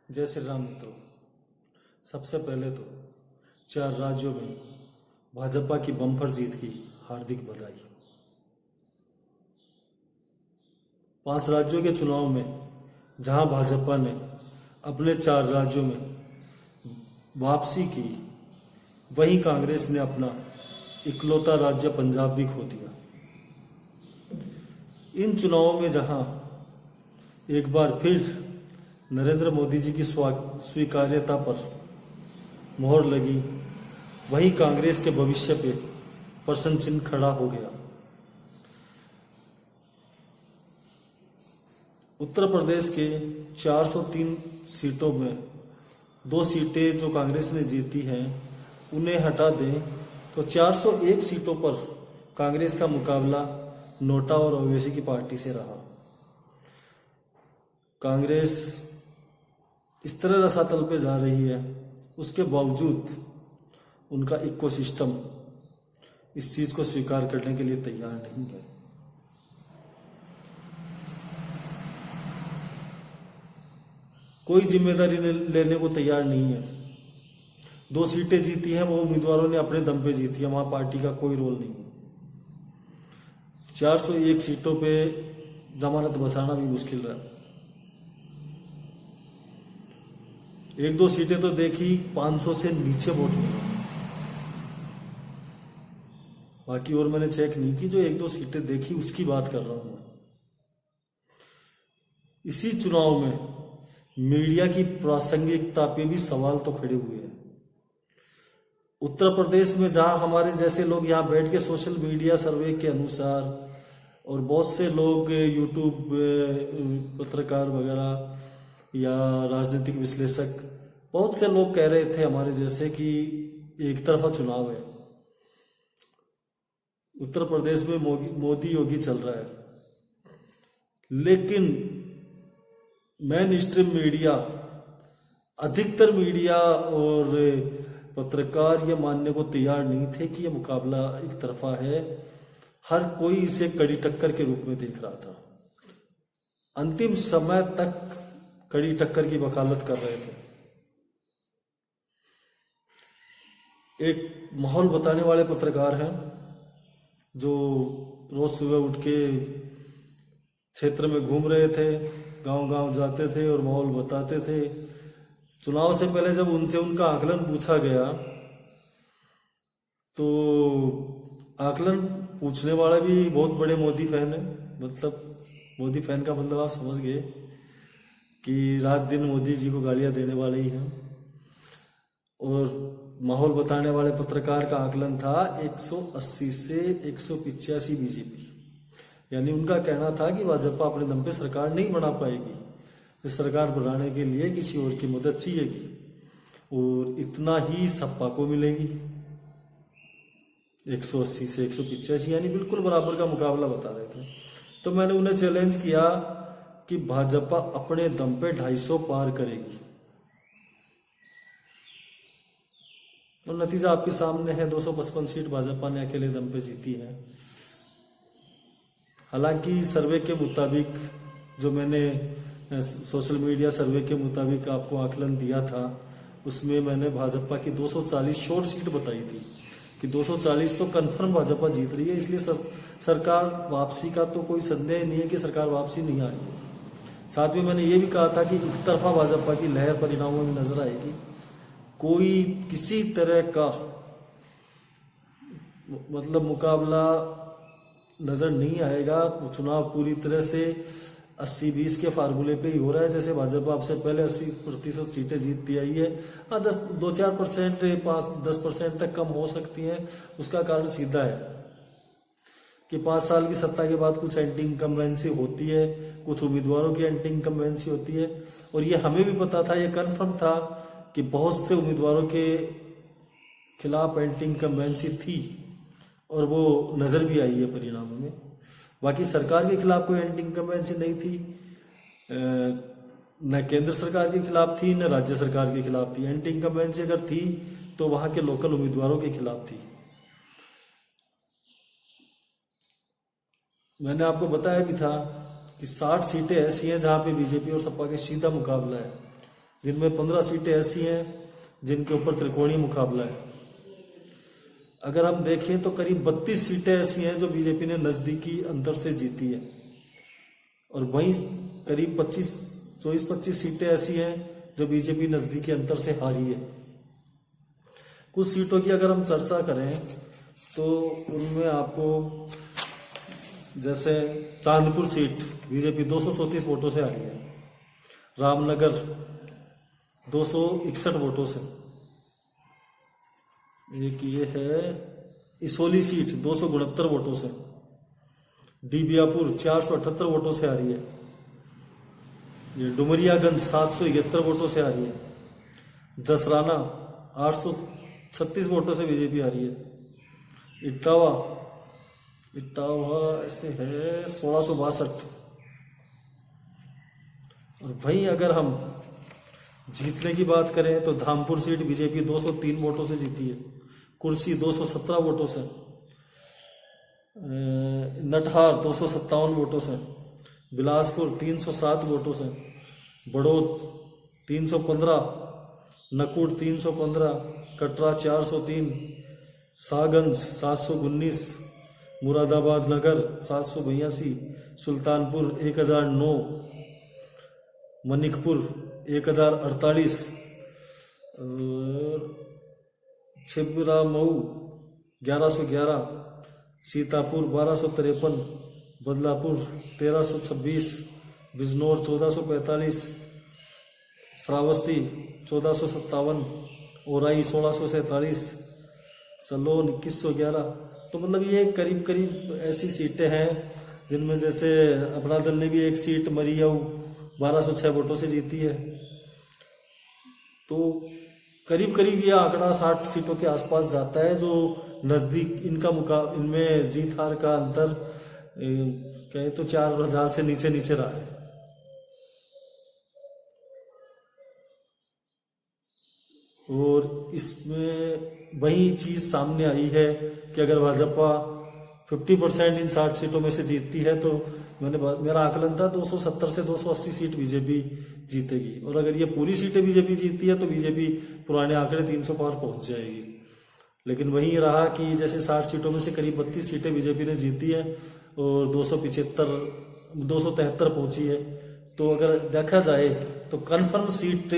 जय श्री राम मित्रों। सबसे पहले तो 4 राज्यों में भाजपा की बम्पर जीत की हार्दिक बधाई। 5 राज्यों के चुनाव में जहां भाजपा ने अपने 4 राज्यों में वापसी की, वहीं कांग्रेस ने अपना इकलौता राज्य पंजाब भी खो दिया। इन चुनावों में जहां एक बार फिर नरेंद्र मोदी जी की स्वीकार्यता पर मोहर लगी, वहीं कांग्रेस के भविष्य पे प्रश्न चिन्ह खड़ा हो गया। उत्तर प्रदेश के 403 सीटों में 2 सीटें जो कांग्रेस ने जीती हैं उन्हें हटा दें तो 401 सीटों पर कांग्रेस का मुकाबला नोटा और ओवैसी की पार्टी से रहा। कांग्रेस इस तरह रसातल पे जा रही है, उसके बावजूद उनका इकोसिस्टम इस चीज को स्वीकार करने के लिए तैयार नहीं है। कोई जिम्मेदारी लेने को तैयार नहीं है। 2 सीटें जीती हैं, वो उम्मीदवारों ने अपने दम पे जीती है, वहां पार्टी का कोई रोल नहीं है। 401 सीटों पे जमानत बसाना भी मुश्किल रहा। 1-2 सीटें तो देखी 500 से नीचे वोट मिले, बाकी और मैंने चेक नहीं की। जो 1-2 सीटें देखी उसकी बात कर रहा हूं मैं। इसी चुनाव में मीडिया की प्रासंगिकता पे भी सवाल तो खड़े हुए हैं। उत्तर प्रदेश में जहां हमारे जैसे लोग यहां बैठ के सोशल मीडिया सर्वे के अनुसार, और बहुत से लोग यूट्यूब पत्रकार वगैरह या राजनीतिक विश्लेषक, बहुत से लोग कह रहे थे हमारे जैसे कि एक तरफा चुनाव है, उत्तर प्रदेश में मोदी योगी चल रहा है। लेकिन मेन स्ट्रीम मीडिया, अधिकतर मीडिया और पत्रकार ये मानने को तैयार नहीं थे कि यह मुकाबला एक तरफा है। हर कोई इसे कड़ी टक्कर के रूप में देख रहा था। अंतिम समय तक कड़ी टक्कर की वकालत कर रहे थे। एक माहौल बताने वाले पत्रकार हैं जो रोज सुबह उठ के क्षेत्र में घूम रहे थे, गांव-गांव जाते थे और माहौल बताते थे। चुनाव से पहले जब उनसे उनका आकलन पूछा गया तो आकलन पूछने वाला भी बहुत बड़े मोदी फैन है। मतलब मोदी फैन का मतलब आप समझ गए कि रात दिन मोदी जी को गालियां देने वाले ही हैं। और माहौल बताने वाले पत्रकार का आकलन था 180 से 185 बीजेपी, यानी उनका कहना था कि भाजपा अपने दम पे सरकार नहीं बना पाएगी, इस सरकार बनाने के लिए किसी और की मदद चाहिएगी और इतना ही सपा को मिलेगी। 180 से 185 यानी बिल्कुल बराबर का मुकाबला बता रहे थे। तो मैंने उन्हें चैलेंज किया कि भाजपा अपने दम पे 250 पार करेगी, और नतीजा आपके सामने है। 255 सीट भाजपा ने अकेले दम पे जीती है। हालांकि सर्वे के मुताबिक, जो मैंने सोशल मीडिया सर्वे के मुताबिक आपको आकलन दिया था, उसमें मैंने भाजपा की 240 शॉर्ट सीट बताई थी कि 240 तो कंफर्म भाजपा जीत रही है, इसलिए सरकार वापसी का तो कोई संदेह नहीं है कि सरकार वापसी नहीं आ रही है। साथ में मैंने ये भी कहा था कि एक तरफा भाजपा की लहर परिणामों में नजर आएगी। कोई किसी तरह का मतलब मुकाबला नजर नहीं आएगा। चुनाव पूरी तरह से 80-20 के फार्मूले पे ही हो रहा है। जैसे भाजपा आपसे पहले 80% सीटें जीतती आई है, हाँ 2-4%, 5-10% तक कम हो सकती हैं। उसका कारण सीधा है कि 5 साल की सत्ता के बाद कुछ एंटी इनकम्बेंसी होती है, कुछ उम्मीदवारों की एंटी इनकम्बेंसी होती है। और ये हमें भी पता था, ये कन्फर्म था कि बहुत से उम्मीदवारों के खिलाफ एंटी इनकम्बेंसी थी और वो नजर भी आई है परिणामों में। बाकी सरकार के खिलाफ कोई एंटी इनकम्बेंसी नहीं थी, न केंद्र सरकार के खिलाफ थी न राज्य सरकार के खिलाफ थी। एंटी इनकम्बेंसी अगर थी तो वहां के लोकल उम्मीदवारों के खिलाफ थी। मैंने आपको बताया भी था कि 60 सीटें ऐसी हैं जहां पे बीजेपी और सपा के सीधा मुकाबला है, जिनमें 15 सीटें ऐसी हैं जिनके ऊपर त्रिकोणीय मुकाबला है। अगर हम देखें तो करीब 32 सीटें ऐसी हैं जो बीजेपी ने नजदीकी अंतर से जीती है, और वहीं करीब 24-25 सीटें ऐसी हैं जो बीजेपी नजदीकी अंतर से हारी है। कुछ सीटों की अगर हम चर्चा करें तो उनमें आपको जैसे चांदपुर सीट बीजेपी 234 वोटों से हारी है, रामनगर 261 वोटों से, एक ये है इसोली सीट 269 वोटों से, डीबियापुर 478 वोटों से हारी है, ये डुमरियागंज 771 वोटों से हारी है, जसराना 836 वोटों से बीजेपी हारी है, इटावा ऐसे है 1662। और वहीं अगर हम जीतने की बात करें तो धामपुर सीट बीजेपी 203 वोटों से जीती है, कुर्सी 217 वोटों से, नटहार 257 वोटों से, बिलासपुर 307 वोटों से, बड़ौद 315, नकुड़ 315, कटरा 403, सागंज 719, मुरादाबाद नगर 782, सुल्तानपुर 1009, मनिकपुर 1048, छिबरा मऊ 1111, सीतापुर 1253, बदलापुर 1326, बिजनौर 1445, श्रावस्ती 1457, ओराई 1647, सलोन 2111। तो मतलब ये करीब करीब ऐसी सीटें हैं जिनमें जैसे अपना दल ने भी एक सीट मरियाऊ 1206 वोटों से जीती है। तो करीब करीब ये आंकड़ा 60 सीटों के आसपास जाता है, जो नजदीक इनमें जीत हार का अंतर कहे तो 4000 से नीचे नीचे रहा है। और इसमें वही चीज सामने आई है कि अगर भाजपा 50% इन 60 सीटों में से जीतती है तो मेरा आकलन था 270 से 280 सीट बीजेपी जीतेगी, और अगर ये पूरी सीटें बीजेपी जीतती है तो बीजेपी पुराने आंकड़े 300 पार पहुंच जाएगी। लेकिन वही रहा कि जैसे 60 सीटों में से करीब 32 सीटें बीजेपी ने जीती है और 273 पहुंची है। तो अगर देखा जाए तो कन्फर्म सीट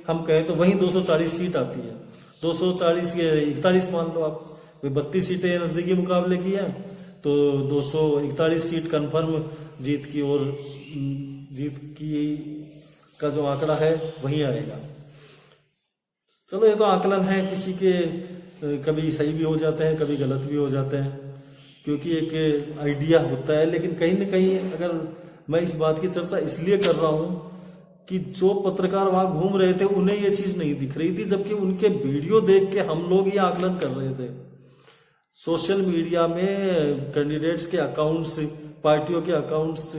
हम कहें तो वही 240 सीट आती है, 240 या 41 मान लो आप, 32 सीटें नजदीकी मुकाबले की है तो 241 सीट कन्फर्म जीत की का जो आंकड़ा है वही आएगा। चलो ये तो आकलन है, किसी के कभी सही भी हो जाते हैं कभी गलत भी हो जाते हैं, क्योंकि एक आइडिया होता है। लेकिन कहीं न कहीं अगर मैं इस बात की चर्चा इसलिए कर रहा हूं कि जो पत्रकार वहां घूम रहे थे उन्हें ये चीज नहीं दिख रही थी, जबकि उनके वीडियो देख के हम लोग ये आकलन कर रहे थे। सोशल मीडिया में कैंडिडेट्स के अकाउंट्स, पार्टियों के अकाउंट्स,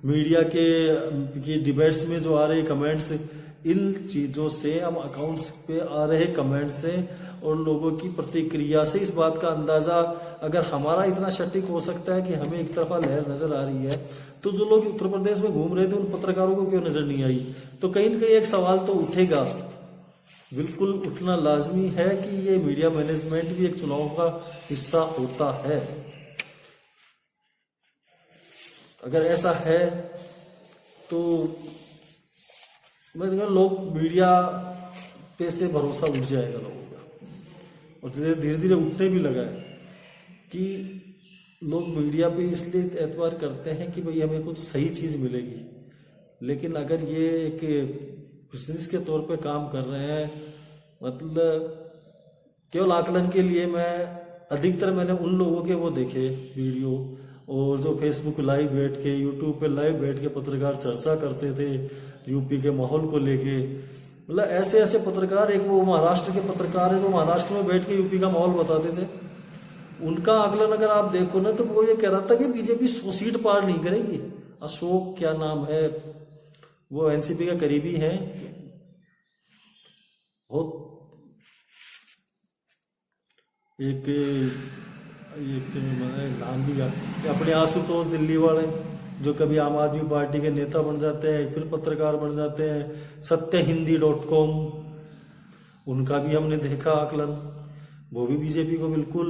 मीडिया के डिबेट्स में जो आ रहे कमेंट्स, इन चीजों से, हम अकाउंट्स पे आ रहे कमेंट से और लोगों की प्रतिक्रिया से इस बात का अंदाजा, अगर हमारा इतना सटीक हो सकता है कि हमें एक तरफा लहर नजर आ रही है, तो जो लोग उत्तर प्रदेश में घूम रहे थे उन पत्रकारों को क्यों नजर नहीं आई? तो कहीं न कहीं एक सवाल तो उठेगा, बिल्कुल उठना लाजमी है कि ये मीडिया मैनेजमेंट भी एक चुनाव का हिस्सा होता है। अगर ऐसा है तो मैं कहूँगा लोग मीडिया पे से भरोसा उठ जाएगा लोगों का, और धीरे धीरे उठने भी लगा है कि लोग मीडिया पे इसलिए एतबार करते हैं कि भाई हमें कुछ सही चीज मिलेगी। लेकिन अगर ये एक बिजनेस के तौर पे काम कर रहे हैं, मतलब केवल आकलन के लिए, मैंने उन लोगों के वो देखे वीडियो, और जो फेसबुक लाइव बैठ के, यूट्यूब पे लाइव बैठ के पत्रकार चर्चा करते थे यूपी के माहौल को लेके। मतलब ऐसे ऐसे पत्रकार, एक वो महाराष्ट्र के पत्रकार है जो महाराष्ट्र में बैठ के यूपी का माहौल बताते थे, उनका आकलन अगर आप देखो ना तो वो ये कह रहा था कि बीजेपी 100 सीट पार नहीं करेगी। अशोक क्या नाम है, वो एनसीपी का करीबी है, बहुत एक नाम भी अपने आशुतोष दिल्ली वाले जो कभी आम आदमी पार्टी के नेता बन जाते हैं, फिर पत्रकार बन जाते हैं, सत्यहिंदी.com, उनका भी हमने देखा आकलन, वो भी बीजेपी को बिल्कुल।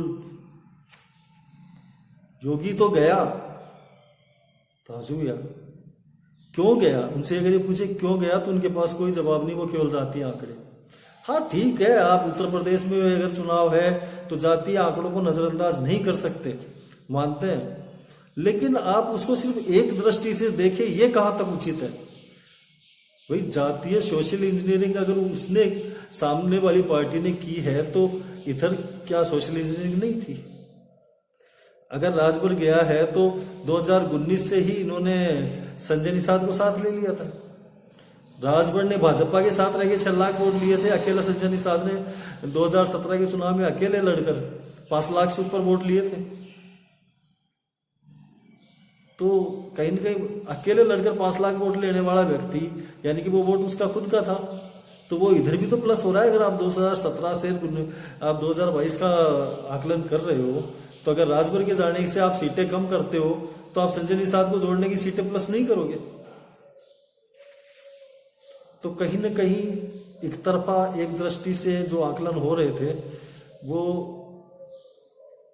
योगी तो गया ताजू या क्यों गया, उनसे अगर ये पूछे क्यों गया तो उनके पास कोई जवाब नहीं, वो केवल जातीय आंकड़े। हाँ ठीक है, आप उत्तर प्रदेश में अगर चुनाव है तो जातीय आंकड़ों को नजरअंदाज नहीं कर सकते, मानते हैं, लेकिन आप उसको सिर्फ एक दृष्टि से देखें, ये कहाँ तक उचित है। भाई जातीय सोशल इंजीनियरिंग अगर उसने सामने वाली पार्टी ने की है तो इधर क्या सोशल इंजीनियरिंग नहीं थी। अगर राजभर गया है तो 2019 से ही इन्होंने संजय निषाद को साथ ले लिया था। राजभर ने भाजपा के साथ रह के 6 लाख वोट लिए थे, अकेला संजय निषाद ने 2017 के चुनाव में अकेले लड़कर 5 लाख से ऊपर वोट लिए थे। तो कहीं न कहीं अकेले लड़कर 5 लाख वोट लेने वाला व्यक्ति, यानी कि वो वोट उसका खुद का था, तो वो इधर भी तो प्लस हो रहा है। अगर आप 2017 से आप 2022 का आकलन कर रहे हो, तो अगर राजभर के जाने से आप सीटें कम करते हो तो आप संजय निषाद को जोड़ने की सीटें प्लस नहीं करोगे। तो कहीं न कहीं एक तरफा एक दृष्टि से जो आकलन हो रहे थे वो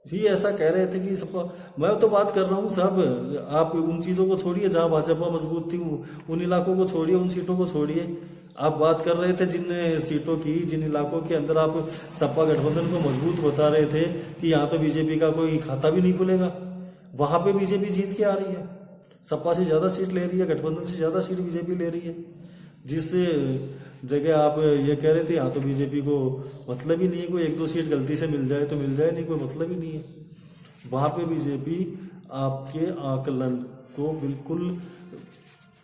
ही ऐसा कह रहे थे कि मैं तो बात कर रहा हूँ सब, आप उन चीजों को छोड़िए जहां भाजपा मजबूत थी, उन इलाकों को छोड़िए, उन सीटों को छोड़िए। आप बात कर रहे थे जिन सीटों की, जिन इलाकों के अंदर आप सपा गठबंधन को मजबूत बता रहे थे कि यहाँ तो बीजेपी का कोई खाता भी नहीं खुलेगा, वहां पे बीजेपी जीत के आ रही है, सपा से ज्यादा सीट ले रही है, गठबंधन से ज्यादा सीट बीजेपी ले रही है। जिस जगह आप ये कह रहे थे यहाँ तो बीजेपी को मतलब ही नहीं है, कोई 1-2 सीट गलती से मिल जाए तो मिल जाए, नहीं कोई मतलब ही नहीं है, वहां पे बीजेपी आपके आकलन को बिल्कुल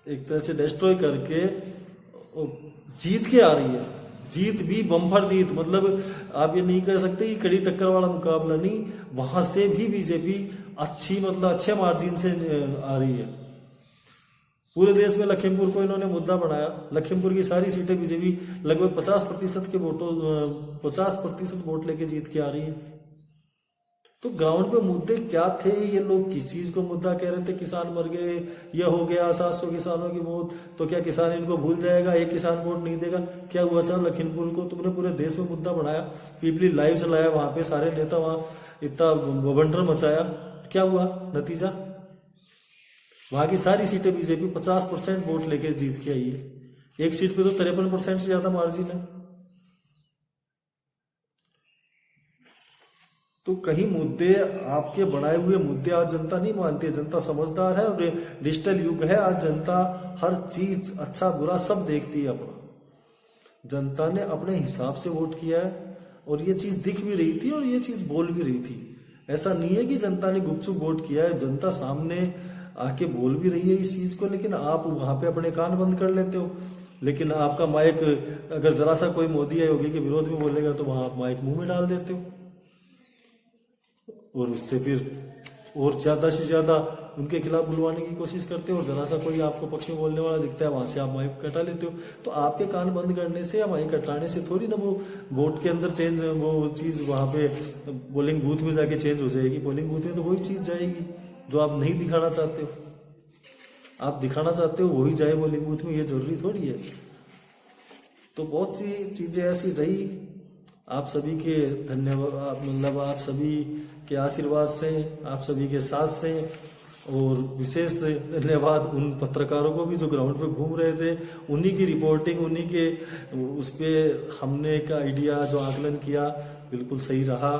एक तरह से डिस्ट्रॉय करके जीत के आ रही है। जीत भी बम्पर जीत, मतलब आप ये नहीं कह सकते कि कड़ी टक्कर वाला मुकाबला नहीं, वहां से भी बीजेपी अच्छी, मतलब अच्छे मार्जिन से आ रही है। पूरे देश में लखीमपुर को इन्होंने मुद्दा बनाया, लखीमपुर की सारी सीटें बीजेपी लगभग 50% के वोटों 50% वोट लेके जीत के आ रही है। तो ग्राउंड पे मुद्दे क्या थे, ये लोग किस चीज को मुद्दा कह रहे थे, किसान मर गए, यह हो गया, 700 किसानों की मौत, तो क्या किसान इनको भूल जाएगा, एक किसान वोट नहीं देगा? क्या हुआ सर, लखीमपुर को तुमने पूरे देश में मुद्दा बनाया, पीपली लाइव चलाया, वहां पे सारे नेता वहां इतना बवंडर मचाया, क्या हुआ नतीजा? वहां की सारी सीटें बीजेपी 50% वोट लेके जीत के आई है, एक सीट पे तो 53% से ज्यादा मार्जिन है। तो कहीं मुद्दे, आपके बनाए हुए मुद्दे आज जनता नहीं मानती है, जनता समझदार है और डिजिटल युग है, आज जनता हर चीज अच्छा बुरा सब देखती है अपना। जनता ने अपने हिसाब से वोट किया है और ये चीज दिख भी रही थी और ये चीज बोल भी रही थी। ऐसा नहीं है कि जनता ने गुपचुप वोट किया है, जनता सामने आके बोल भी रही है इस चीज को, लेकिन आप वहां पे अपने कान बंद कर लेते हो। लेकिन आपका माइक, अगर जरा सा कोई मोदी या योगी के विरोध में बोलेगा तो वहां आप माइक मुंह में डाल देते हो और उससे फिर और ज्यादा से ज्यादा उनके खिलाफ बुलवाने की कोशिश करते हो, और जरा सा कोई आपको पक्ष में बोलने वाला दिखता है वहां से आप माइक कटा लेते हो। तो आपके कान बंद करने से या माइक कटाने से थोड़ी ना वो वोट के अंदर चेंज, वो चीज वहां पे पोलिंग बूथ में जाके चेंज हो जाएगी। पोलिंग बूथ में तो वही चीज जाएगी जो आप नहीं दिखाना चाहते हो, आप दिखाना चाहते हो वही जाए पोलिंग बूथ में, ये जरूरी थोड़ी है। तो बहुत सी चीजें ऐसी रही। आप सभी के धन्यवाद, मतलब आप सभी के आशीर्वाद से, आप सभी के साथ से, और विशेष धन्यवाद उन पत्रकारों को भी जो ग्राउंड पे घूम रहे थे, उन्हीं की रिपोर्टिंग, उन्हीं के उस पर हमने एक आइडिया जो आकलन किया बिल्कुल सही रहा,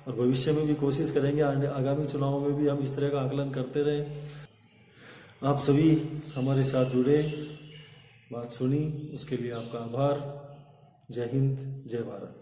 और भविष्य में भी कोशिश करेंगे आगामी चुनावों में भी हम इस तरह का आकलन करते रहें। आप सभी हमारे साथ जुड़े, बात सुनी, उसके लिए आपका आभार। जय हिंद, जय भारत।